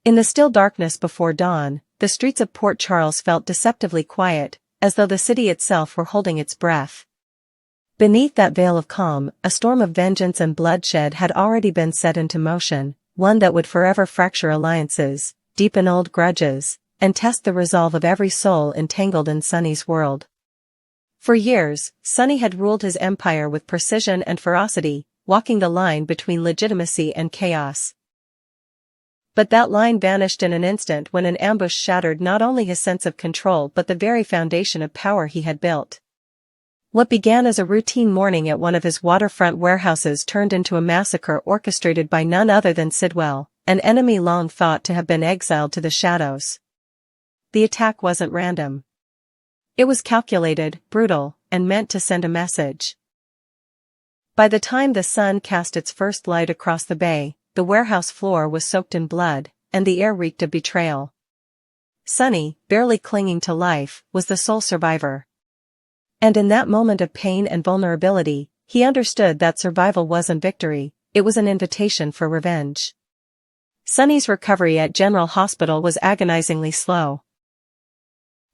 In the still darkness before dawn, the streets of Port Charles felt deceptively quiet, as though the city itself were holding its breath. Beneath that veil of calm, a storm of vengeance and bloodshed had already been set into motion, one that would forever fracture alliances, deepen old grudges, and test the resolve of every soul entangled in Sonny's world. For years, Sonny had ruled his empire with precision and ferocity, walking the line between legitimacy and chaos. But that line vanished in an instant when an ambush shattered not only his sense of control but the very foundation of power he had built. What began as a routine morning at one of his waterfront warehouses turned into a massacre orchestrated by none other than Sidwell, an enemy long thought to have been exiled to the shadows. The attack wasn't random. It was calculated, brutal, and meant to send a message. By the time the sun cast its first light across the bay, the warehouse floor was soaked in blood, and the air reeked of betrayal. Sonny, barely clinging to life, was the sole survivor. And in that moment of pain and vulnerability, he understood that survival wasn't victory, it was an invitation for revenge. Sonny's recovery at General Hospital was agonizingly slow.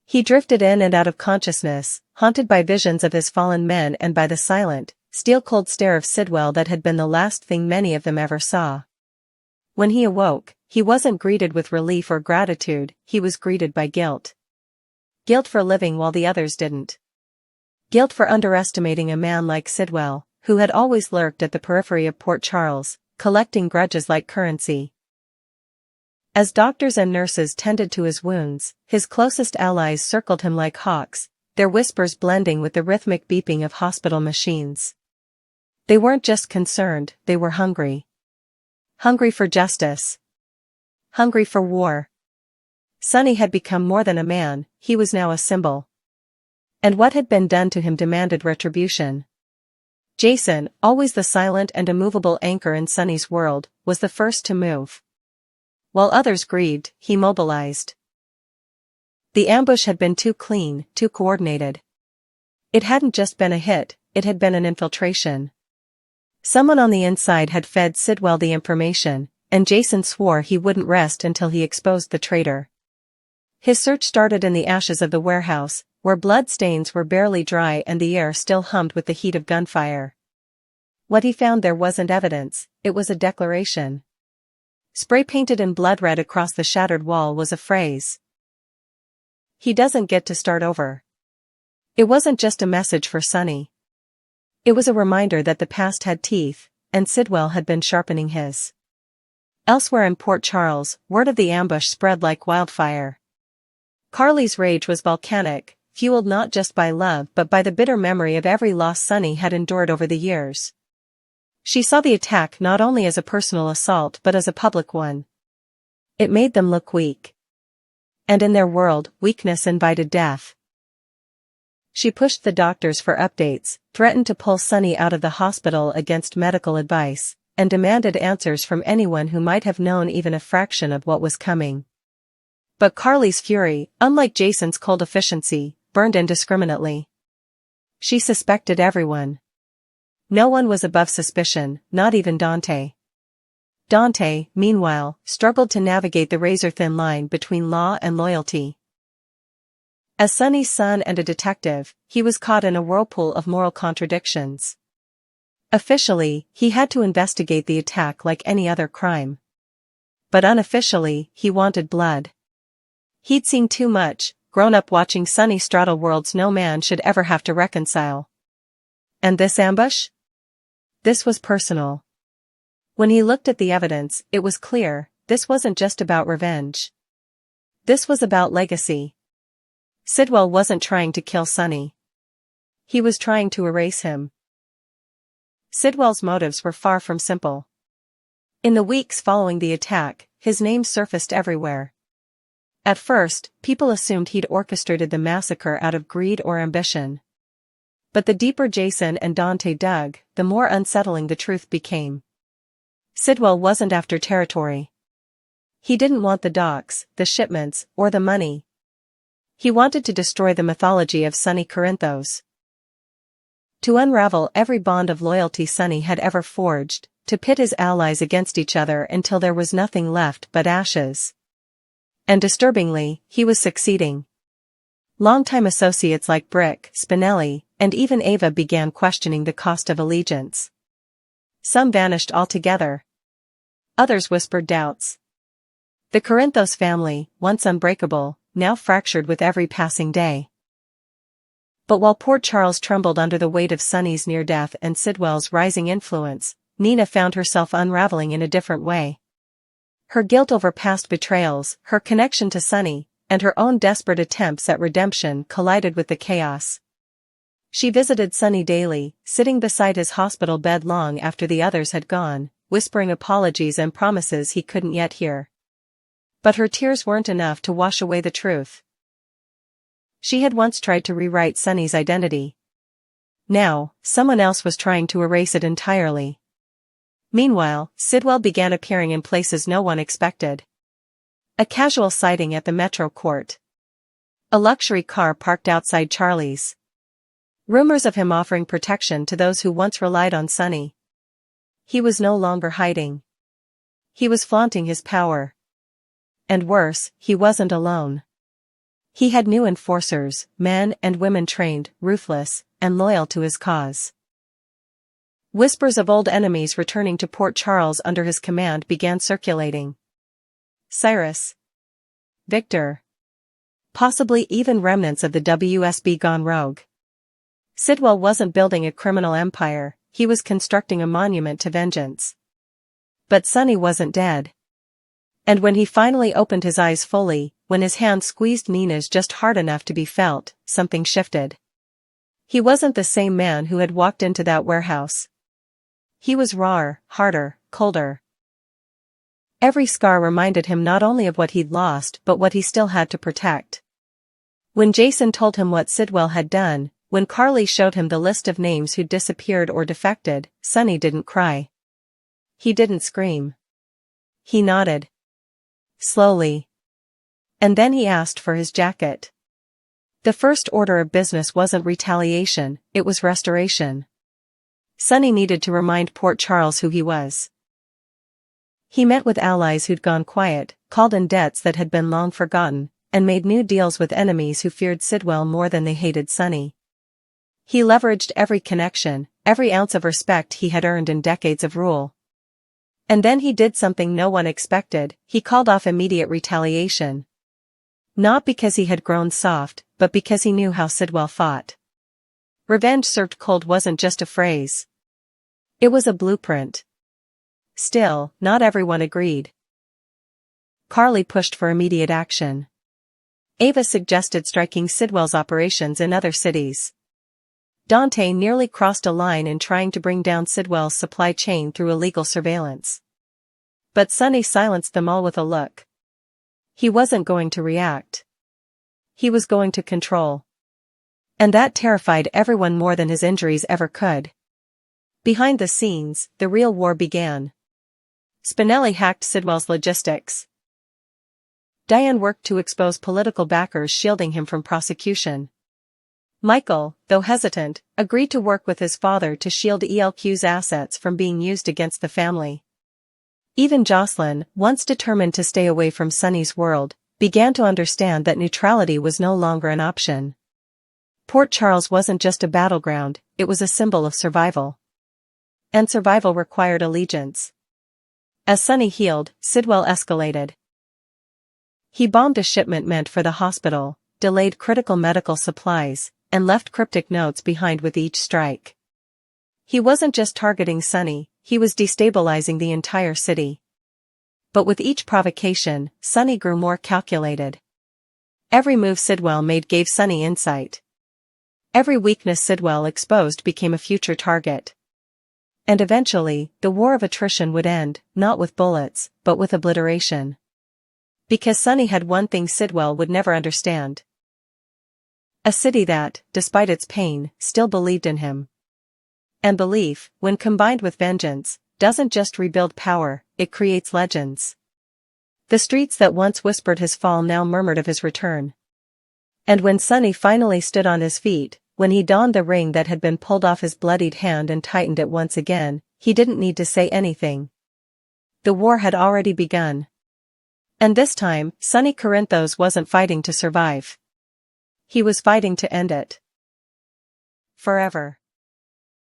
He drifted in and out of consciousness, haunted by visions of his fallen men and by the silent, steel-cold stare of Sidwell that had been the last thing many of them ever saw. When he awoke, he wasn't greeted with relief or gratitude, he was greeted by guilt. Guilt for living while the others didn't. Guilt for underestimating a man like Sidwell, who had always lurked at the periphery of Port Charles, collecting grudges like currency. As doctors and nurses tended to his wounds, his closest allies circled him like hawks, their whispers blending with the rhythmic beeping of hospital machines. They weren't just concerned, they were hungry. Hungry for justice. Hungry for war. Sonny had become more than a man, he was now a symbol. And what had been done to him demanded retribution. Jason, always the silent and immovable anchor in Sonny's world, was the first to move. While others grieved, he mobilized. The ambush had been too clean, too coordinated. It hadn't just been a hit, it had been an infiltration. Someone on the inside had fed Sidwell the information, and Jason swore he wouldn't rest until he exposed the traitor. His search started in the ashes of the warehouse, where blood stains were barely dry and the air still hummed with the heat of gunfire. What he found there wasn't evidence, it was a declaration. Spray-painted in blood red across the shattered wall was a phrase. He doesn't get to start over. It wasn't just a message for Sonny. It was a reminder that the past had teeth, and Sidwell had been sharpening his. Elsewhere in Port Charles, word of the ambush spread like wildfire. Carly's rage was volcanic, fueled not just by love but by the bitter memory of every loss Sonny had endured over the years. She saw the attack not only as a personal assault but as a public one. It made them look weak. And in their world, weakness invited death. She pushed the doctors for updates, threatened to pull Sonny out of the hospital against medical advice, and demanded answers from anyone who might have known even a fraction of what was coming. But Carly's fury, unlike Jason's cold efficiency, burned indiscriminately. She suspected everyone. No one was above suspicion, not even Dante. Dante, meanwhile, struggled to navigate the razor-thin line between law and loyalty. As Sonny's son and a detective, he was caught in a whirlpool of moral contradictions. Officially, he had to investigate the attack like any other crime. But unofficially, he wanted blood. He'd seen too much, grown up watching Sonny straddle worlds no man should ever have to reconcile. And this ambush? This was personal. When he looked at the evidence, it was clear, this wasn't just about revenge. This was about legacy. Sidwell wasn't trying to kill Sonny. He was trying to erase him. Sidwell's motives were far from simple. In the weeks following the attack, his name surfaced everywhere. At first, people assumed he'd orchestrated the massacre out of greed or ambition. But the deeper Jason and Dante dug, the more unsettling the truth became. Sidwell wasn't after territory. He didn't want the docks, the shipments, or the money. He wanted to destroy the mythology of Sonny Corinthos. To unravel every bond of loyalty Sonny had ever forged, to pit his allies against each other until there was nothing left but ashes. And disturbingly, he was succeeding. Longtime associates like Brick, Spinelli, and even Ava began questioning the cost of allegiance. Some vanished altogether. Others whispered doubts. The Corinthos family, once unbreakable, now fractured with every passing day. But while Port Charles trembled under the weight of Sonny's near death and Sidwell's rising influence, Nina found herself unraveling in a different way. Her guilt over past betrayals, her connection to Sonny, and her own desperate attempts at redemption collided with the chaos. She visited Sonny daily, sitting beside his hospital bed long after the others had gone, whispering apologies and promises he couldn't yet hear. But her tears weren't enough to wash away the truth. She had once tried to rewrite Sonny's identity. Now, someone else was trying to erase it entirely. Meanwhile, Sidwell began appearing in places no one expected. A casual sighting at the Metro Court. A luxury car parked outside Charlie's. Rumors of him offering protection to those who once relied on Sonny. He was no longer hiding. He was flaunting his power. And worse, he wasn't alone. He had new enforcers, men and women trained, ruthless, and loyal to his cause. Whispers of old enemies returning to Port Charles under his command began circulating. Cyrus. Victor. Possibly even remnants of the WSB gone rogue. Sidwell wasn't building a criminal empire, he was constructing a monument to vengeance. But Sonny wasn't dead. And when he finally opened his eyes fully, when his hand squeezed Nina's just hard enough to be felt, something shifted. He wasn't the same man who had walked into that warehouse. He was rawer, harder, colder. Every scar reminded him not only of what he'd lost but what he still had to protect. When Jason told him what Sidwell had done, when Carly showed him the list of names who'd disappeared or defected, Sonny didn't cry. He didn't scream. He nodded. Slowly. And then he asked for his jacket. The first order of business wasn't retaliation, it was restoration. Sonny needed to remind Port Charles who he was. He met with allies who'd gone quiet, called in debts that had been long forgotten, and made new deals with enemies who feared Sidwell more than they hated Sonny. He leveraged every connection, every ounce of respect he had earned in decades of rule. And then he did something no one expected, he called off immediate retaliation. Not because he had grown soft, but because he knew how Sidwell fought. Revenge served cold wasn't just a phrase. It was a blueprint. Still, not everyone agreed. Carly pushed for immediate action. Ava suggested striking Sidwell's operations in other cities. Dante nearly crossed a line in trying to bring down Sidwell's supply chain through illegal surveillance. But Sonny silenced them all with a look. He wasn't going to react. He was going to control. And that terrified everyone more than his injuries ever could. Behind the scenes, the real war began. Spinelli hacked Sidwell's logistics. Diane worked to expose political backers shielding him from prosecution. Michael, though hesitant, agreed to work with his father to shield ELQ's assets from being used against the family. Even Jocelyn, once determined to stay away from Sonny's world, began to understand that neutrality was no longer an option. Port Charles wasn't just a battleground, it was a symbol of survival. And survival required allegiance. As Sonny healed, Sidwell escalated. He bombed a shipment meant for the hospital, delayed critical medical supplies, and left cryptic notes behind with each strike. He wasn't just targeting Sonny, he was destabilizing the entire city. But with each provocation, Sonny grew more calculated. Every move Sidwell made gave Sonny insight. Every weakness Sidwell exposed became a future target. And eventually, the war of attrition would end, not with bullets, but with obliteration. Because Sonny had one thing Sidwell would never understand. A city that, despite its pain, still believed in him. And belief, when combined with vengeance, doesn't just rebuild power, it creates legends. The streets that once whispered his fall now murmured of his return. And when Sonny finally stood on his feet, when he donned the ring that had been pulled off his bloodied hand and tightened it once again, he didn't need to say anything. The war had already begun. And this time, Sonny Corinthos wasn't fighting to survive. He was fighting to end it. Forever.